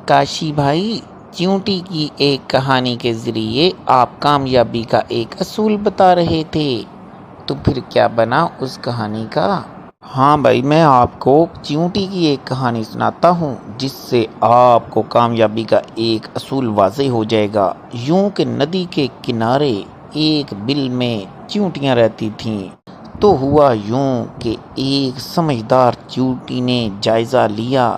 کاشی بھائی، چیونٹی کی ایک کہانی کے ذریعے آپ کامیابی کا ایک اصول بتا رہے تھے، تو پھر کیا بنا اس کہانی کا؟ ہاں بھائی، میں آپ کو چیونٹی کی ایک کہانی سناتا ہوں جس سے آپ کو کامیابی کا ایک اصول واضح ہو جائے گا۔ یوں کہ ندی کے کنارے ایک بل میں چیونٹیاں رہتی تھیں۔ تو ہوا یوں کہ ایک سمجھدار چیونٹی نے جائزہ لیا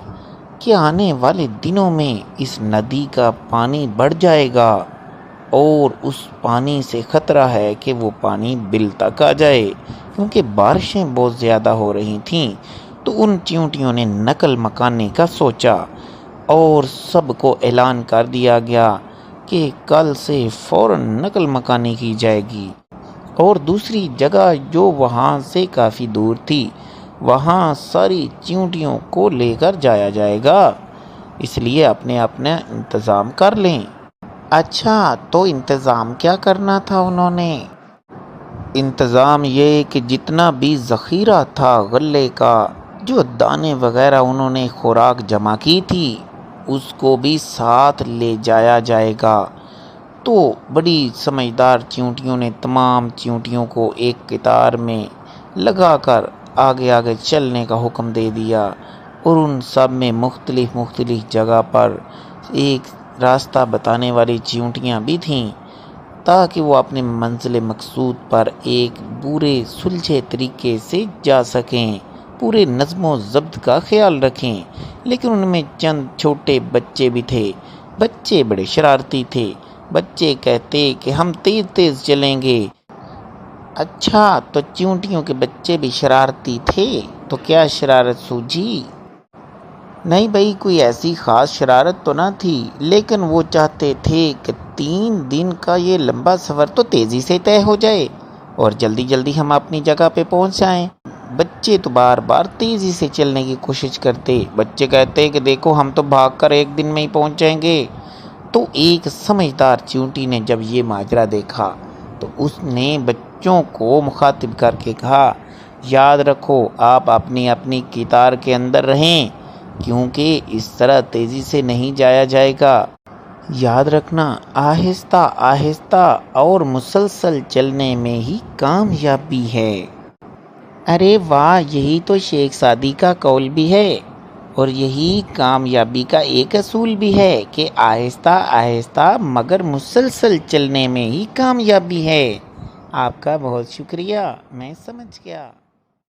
کہ آنے والے دنوں میں اس ندی کا پانی بڑھ جائے گا اور اس پانی سے خطرہ ہے کہ وہ پانی بل تک آ جائے، کیونکہ بارشیں بہت زیادہ ہو رہی تھیں۔ تو ان چیونٹیوں نے نقل مکانی کا سوچا اور سب کو اعلان کر دیا گیا کہ کل سے فوراً نقل مکانی کی جائے گی، اور دوسری جگہ جو وہاں سے کافی دور تھی وہاں ساری چیونٹیوں کو لے کر جایا جائے گا، اس لیے اپنے اپنا انتظام کر لیں۔ اچھا، تو انتظام کیا کرنا تھا انہوں نے؟ انتظام یہ کہ جتنا بھی ذخیرہ تھا غلے کا، جو دانے وغیرہ انہوں نے خوراک جمع کی تھی، اس کو بھی ساتھ لے جایا جائے گا۔ تو بڑی سمجھدار چیونٹیوں نے تمام چیونٹیوں کو ایک قطار میں لگا کر آگے آگے چلنے کا حکم دے دیا، اور ان سب میں مختلف جگہ پر ایک راستہ بتانے والی چیونٹیاں بھی تھیں، تاکہ وہ اپنے منزل مقصود پر ایک پورے سلجھے طریقے سے جا سکیں، پورے نظم و ضبط کا خیال رکھیں۔ لیکن ان میں چند چھوٹے بچے بھی تھے۔ بچے بڑے شرارتی تھے۔ بچے کہتے کہ ہم تیز تیز چلیں گے۔ اچھا، تو چیونٹیوں کے بچے بھی شرارتی تھے، تو کیا شرارت سوجھی؟ نہیں بھائی، کوئی ایسی خاص شرارت تو نہ تھی، لیکن وہ چاہتے تھے کہ 3 دن کا یہ لمبا سفر تو تیزی سے طے ہو جائے اور جلدی جلدی ہم اپنی جگہ پہ پہنچ جائیں۔ بچے تو بار بار تیزی سے چلنے کی کوشش کرتے۔ بچے کہتے کہ دیکھو، ہم تو بھاگ کر 1 دن میں ہی پہنچ جائیں گے۔ تو ایک سمجھدار چیونٹی نے جب یہ ماجرا دیکھا تو اس نے بچوں کو مخاطب کر کے کہا، یاد رکھو، آپ اپنی اپنی قطار کے اندر رہیں، کیونکہ اس طرح تیزی سے نہیں جایا جائے گا۔ یاد رکھنا، آہستہ آہستہ اور مسلسل چلنے میں ہی کامیابی ہے۔ ارے واہ، یہی تو شیخ سعدی کا قول بھی ہے، اور یہی کامیابی کا ایک اصول بھی ہے کہ آہستہ آہستہ مگر مسلسل چلنے میں ہی کامیابی ہے۔ آپ کا بہت شکریہ، میں سمجھ گیا۔